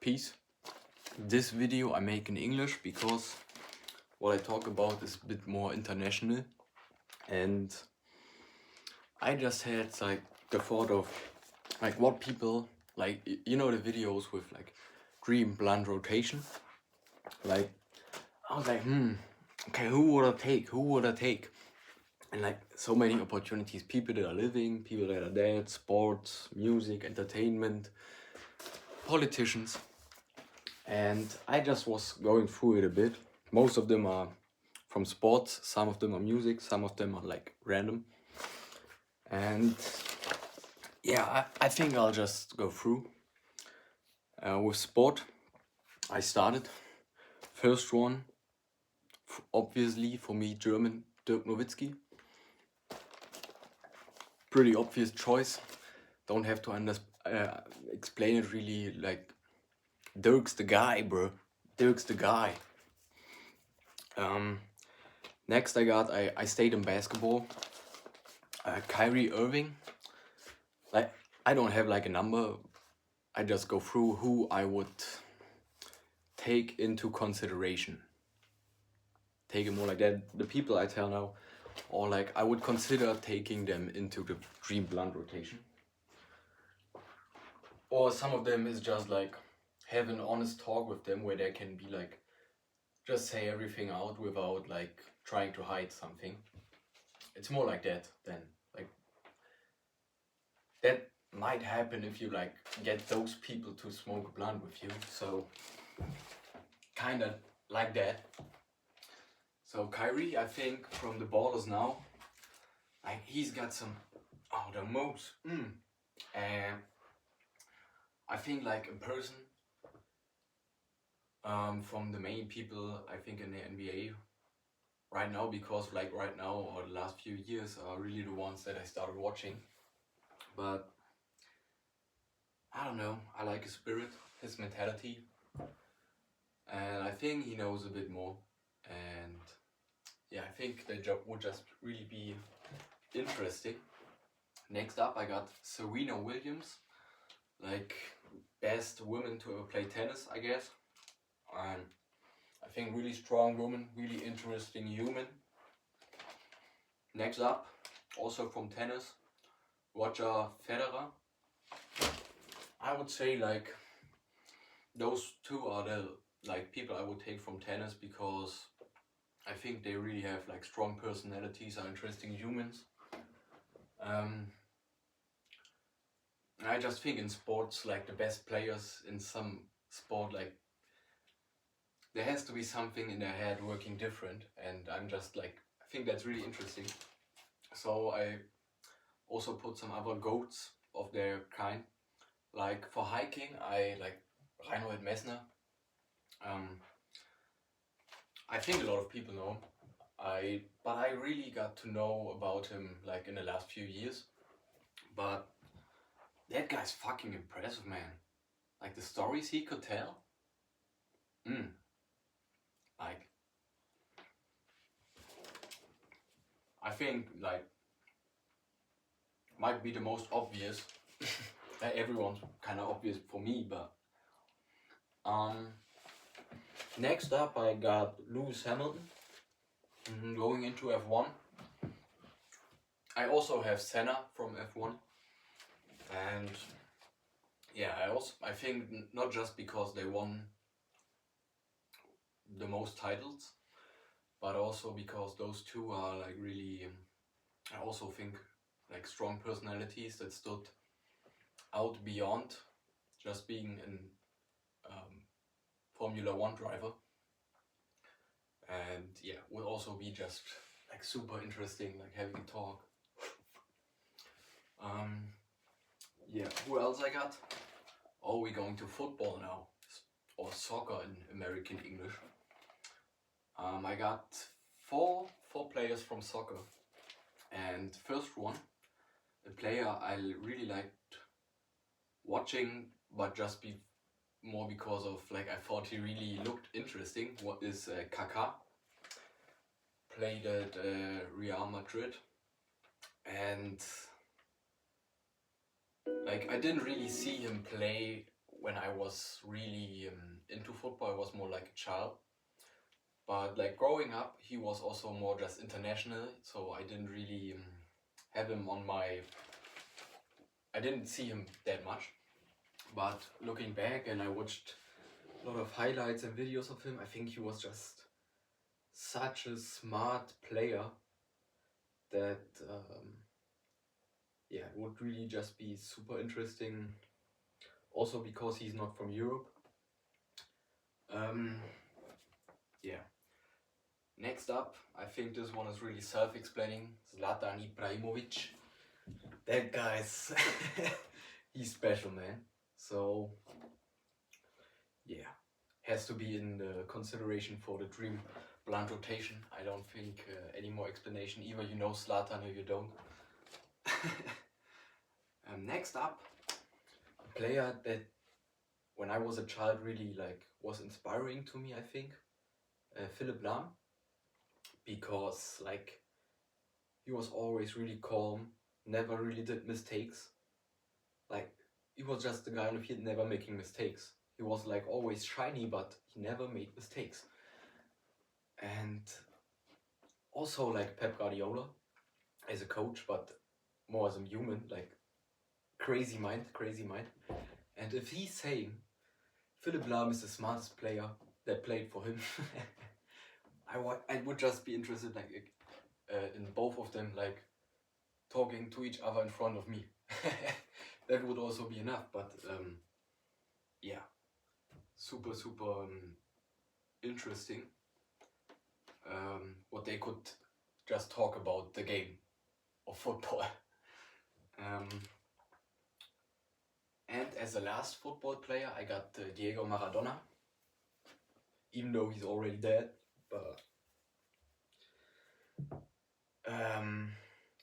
Peace. This video I make in English because what I talk about is a bit more international, and I just had like the thought of like what people like, you know, the videos with like dream blunt rotation. Like I was like, okay, who would I take? And like so many opportunities, people that are living, people that are dead, sports, music, entertainment, politicians. And I just was going through it a bit. Most of them are from sports, some of them are music, some of them are like random. And yeah, I think I'll just go through. With sport, I started. First one, obviously for me, German, Dirk Nowitzki. Pretty obvious choice. Don't have to explain it really. Like, Dirk's the guy, bro. Dirk's the guy. Next I stayed in basketball. Kyrie Irving. Like, I don't have like a number. I just go through who I would take into consideration. Take it more like that. The people I tell now, or like I would consider taking them into the dream blunt rotation. Or some of them is just like have an honest talk with them where they can be like, just say everything out without like trying to hide something. It's more like that than like that might happen if you like get those people to smoke a blunt with you. So kind of like that. So Kyrie, I think from the Ballers now, like he's got some the most. And I think like a person from the main people I think in the NBA right now, because like right now or the last few years are really the ones that I started watching. But I don't know, I like his spirit, his mentality, and I think he knows a bit more. And yeah, I think the job would just really be interesting. Next up, I got Serena Williams, like best woman to ever play tennis, I guess. And I think really strong woman, really interesting human. Next up, also from tennis, Roger Federer. I would say like those two are the like people I would take from tennis, because I think they really have like strong personalities, are interesting humans. I just think in sports, like the best players in some sport, like there has to be something in their head working different, and I'm just like, I think that's really interesting. So I also put some other goats of their kind. Like for hiking, I like Reinhold Messner. I think a lot of people know him. But I really got to know about him like in the last few years. But that guy's fucking impressive, man. Like the stories he could tell. Like I think like might be the most obvious. Everyone's kind of obvious for me, but next up I got Lewis Hamilton going into F1. I also have Senna from F1, and yeah, I think not just because they won the most titles, but also because those two are like really, I also think like strong personalities that stood out beyond just being an Formula One driver. And yeah, will also be just like super interesting, like having a talk. Yeah, who else I got? Oh, we're going to football now, or soccer in American English. I got four players from soccer, and first one, a player I really liked watching, but just more because of like I thought he really looked interesting. What is Kaká? Played at Real Madrid, and like I didn't really see him play when I was really into football, I was more like a child. But like growing up, he was also more just international, so I didn't really have him on my. I didn't see him that much. But looking back, and I watched a lot of highlights and videos of him, I think he was just such a smart player that yeah, it would really just be super interesting. Also because he's not from Europe. Yeah. Next up, I think this one is really self-explaining. Zlatan Ibrahimovic. That guy's he's special, man. So yeah, has to be in the consideration for the dream blunt rotation. I don't think any more explanation. Either you know Zlatan or you don't. Next up, a player that when I was a child really like was inspiring to me, I think, Philipp Lahm, because like he was always really calm, never really did mistakes. Like he was just the guy on the field never making mistakes. He was like always shiny, but he never made mistakes. And also like Pep Guardiola as a coach, but more as a human, like crazy mind. And if he's saying Philipp Lahm is the smartest player that played for him, I would just be interested like in both of them like talking to each other in front of me. That would also be enough, but yeah, super interesting what they could just talk about the game of football. And as a last football player, I got Diego Maradona, even though he's already dead, but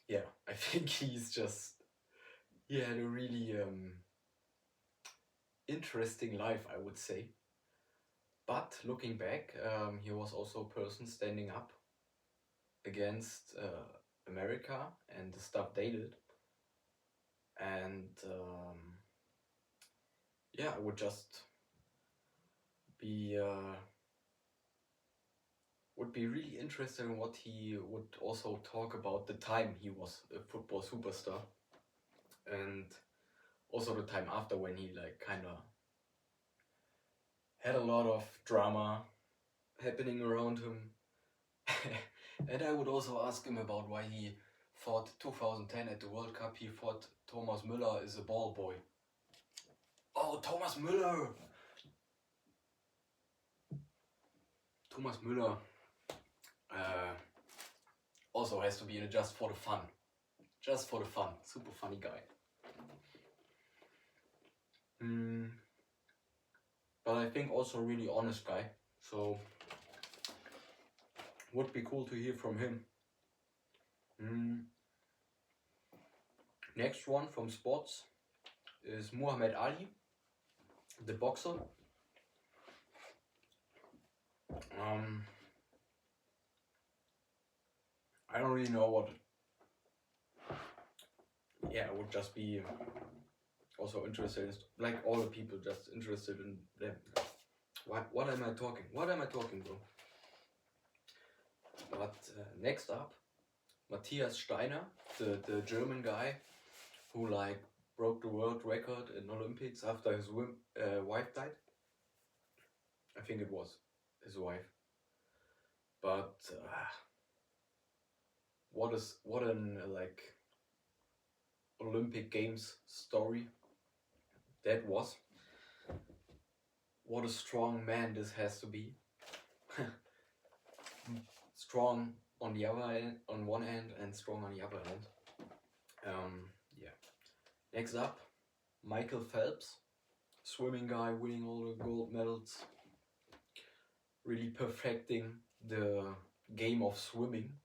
yeah, I think he had a really interesting life, I would say. But looking back, he was also a person standing up against America and the stuff they did. And yeah, I would just would be really interested in what he would also talk about the time he was a football superstar, and also the time after when he like kind of had a lot of drama happening around him. And I would also ask him about why he thought 2010 at the World Cup he thought Thomas Müller is a ball boy. Oh, Thomas Müller! Thomas Müller also has to be in it just for the fun. Just for the fun. Super funny guy. But I think also a really honest guy. So would be cool to hear from him. Next one from sports is Muhammad Ali, the boxer. I don't really know what. Yeah, I would just be also interested, like all the people, just interested in them. What am I talking? What am I talking, bro? But next up, Matthias Steiner, the German guy who like broke the world record in Olympics after his wife died. I think it was his wife. But what an like Olympic Games story that was. What a strong man this has to be. Strong on the other end, on one end, and strong on the other end. Yeah. Next up, Michael Phelps, swimming guy, winning all the gold medals, really perfecting the game of swimming.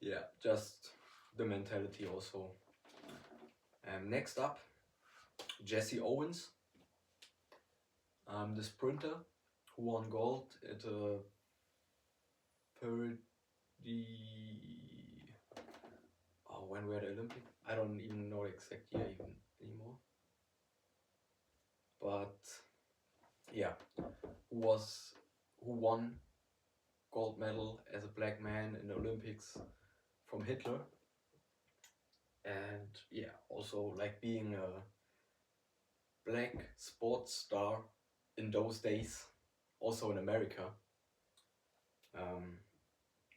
Yeah, just the mentality also. Next up, Jesse Owens, the sprinter who won gold at a when were the Olympics? I don't even know the exact year even anymore. but yeah, who won gold medal as a black man in the Olympics from Hitler. And yeah, also like being a black sports star in those days, also in America.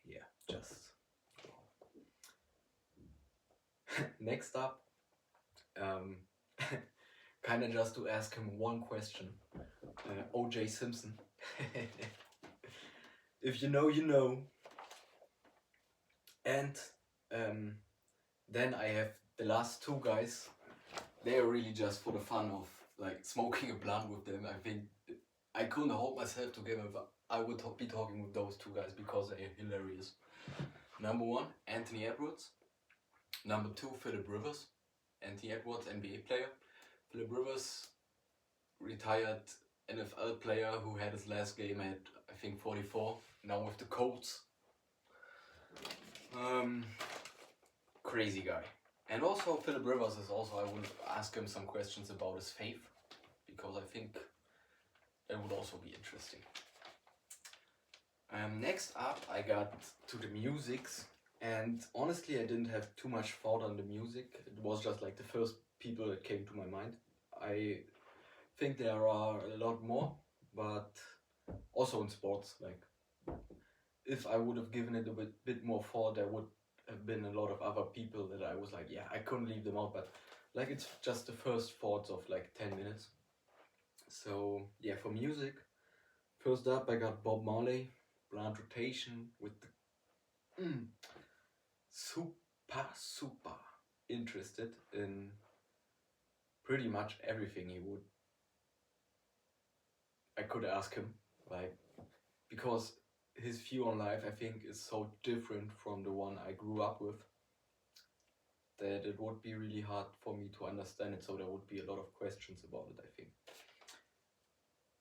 Yeah, just next up, kind of just to ask him one question. O.J. Simpson. If you know, you know. And then I have the last two guys. They are really just for the fun of like smoking a blunt with them. I think I couldn't hold myself together, but I would be talking with those two guys because they are hilarious. Number one, Anthony Edwards. Number two, Philip Rivers. Anthony Edwards, NBA player. Philip Rivers, retired NFL player who had his last game at I think 44. Now with the Colts. Crazy guy. And also Philip Rivers is also, I would ask him some questions about his faith, because I think that would also be interesting. Next up I got to the musics, and honestly I didn't have too much thought on the music. It was just like the first people that came to my mind. I think there are a lot more, but also in sports, like if I would have given it a bit more thought, there would have been a lot of other people that I was like, yeah, I couldn't leave them out, but like it's just the first thoughts of like 10 minutes. So yeah, for music, first up I got Bob Marley, Blind Rotation, with the super interested in pretty much everything he would. I could ask him, like, because his view on life I think is so different from the one I grew up with that it would be really hard for me to understand it, so there would be a lot of questions about it, I think.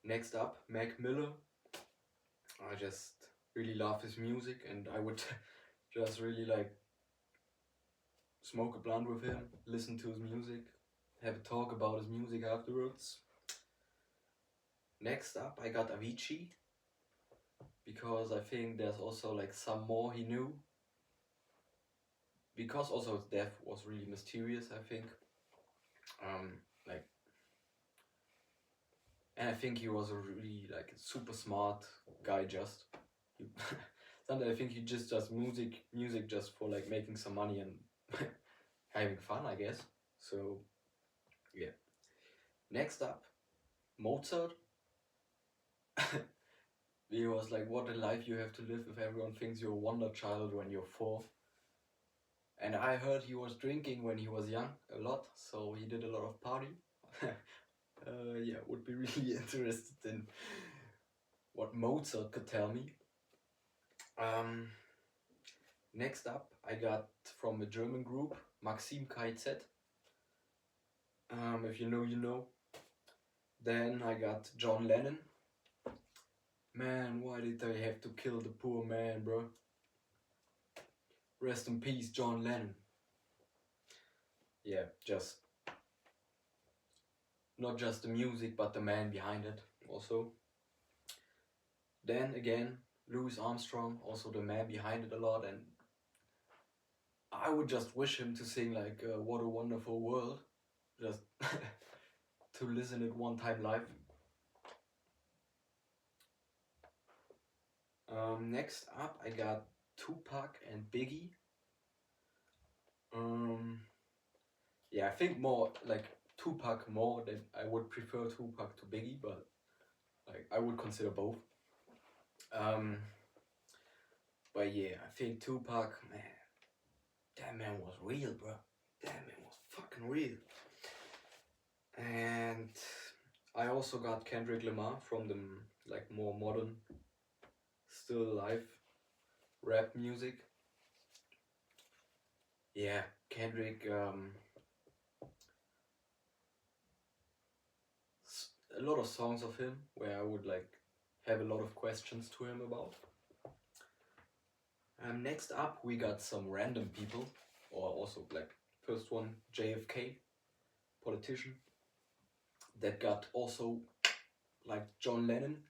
Next up, Mac Miller. I just really love his music, and I would just really like smoke a blunt with him, listen to his music, have a talk about his music afterwards. Next up I got Avicii, because I think there's also like some more he knew, because also his death was really mysterious, I think. And I think he was a really like super smart guy. Just sometimes I think he just does music just for like making some money and having fun, I guess. So yeah. Next up, Mozart. He was like, what a life you have to live if everyone thinks you're a wonder child when you're 4. And I heard he was drinking when he was young a lot, so he did a lot of party. Yeah, would be really interested in what Mozart could tell me. Next up, I got from a German group, Maxim KZ. If you know, you know. Then I got John Lennon. Man, why did they have to kill the poor man, bro? Rest in peace, John Lennon. Yeah, just not just the music, but the man behind it also. Then again, Louis Armstrong, also the man behind it a lot, and I would just wish him to sing like What a Wonderful World, just to listen it one time live. Next up I got Tupac and Biggie. Yeah, I think more like Tupac more than I would prefer Tupac to Biggie, but like I would consider both. But yeah, I think Tupac, man, that man was real, bro. That man was fucking real. And I also got Kendrick Lamar from the like more modern, still alive rap music. Yeah, Kendrick, a lot of songs of him where I would like have a lot of questions to him about. Next up we got some random people, or also like first one, JFK, politician. that got also like John Lennon.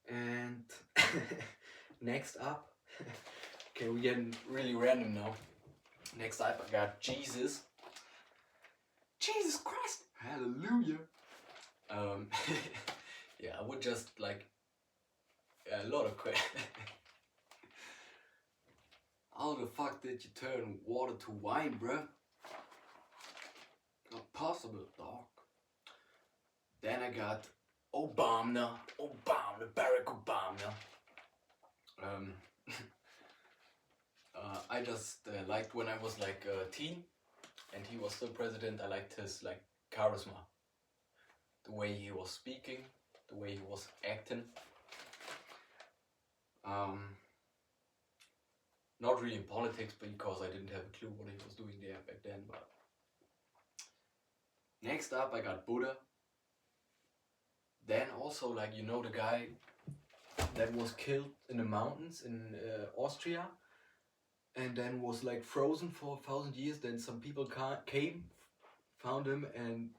And next up, okay, we're getting really random now. Next up, I got Jesus. Jesus Christ, hallelujah. Yeah, I would just like a lot of questions. How the fuck did you turn water to wine, bruh? Not possible, dog. Then I got Obama, Barack Obama. I just liked when I was like a teen and he was still president. I liked his like charisma, the way he was speaking, the way he was acting. Not really in politics because I didn't have a clue what he was doing there back then. But next up, I got Buddha. Then also, like, you know, the guy that was killed in the mountains in Austria and then was like frozen for 1,000 years. Then some people came, found him, and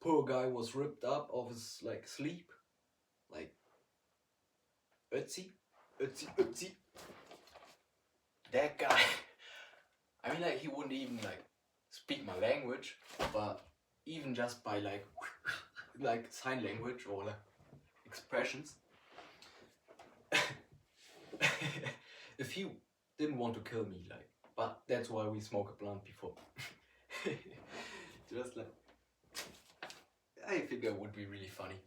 poor guy was ripped up of his like sleep, like Ötzi. That guy. I mean, like, he wouldn't even like speak my language, but even just by like sign language or like expressions. If he didn't want to kill me, like, but that's why we smoke a blunt before. Just like, I think that would be really funny.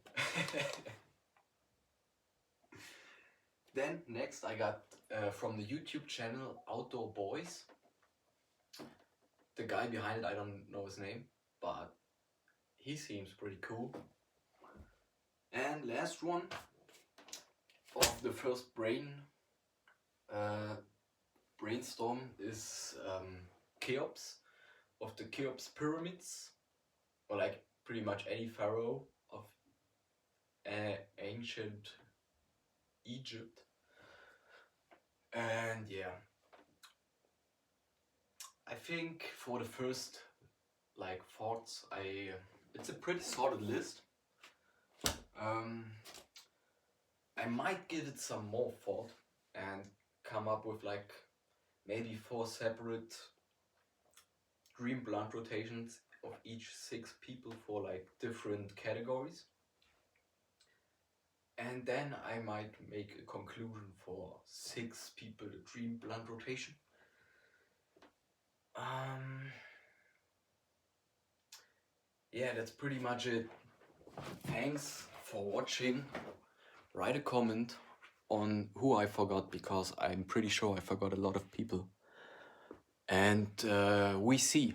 Then next I got from the YouTube channel Outdoor Boys. The guy behind it, I don't know his name, but he seems pretty cool. And last one of the first brainstorm is Cheops, of the Cheops pyramids, or like pretty much any pharaoh of ancient Egypt. And yeah, I think for the first like thoughts, it's a pretty solid list. I might give it some more thought and come up with like maybe 4 separate dream blunt rotations of each 6 people for like different categories. And then I might make a conclusion for 6 people, the dream blunt rotation. Yeah, that's pretty much it. Thanks for watching. Write a comment on who I forgot, because I'm pretty sure I forgot a lot of people. And we see.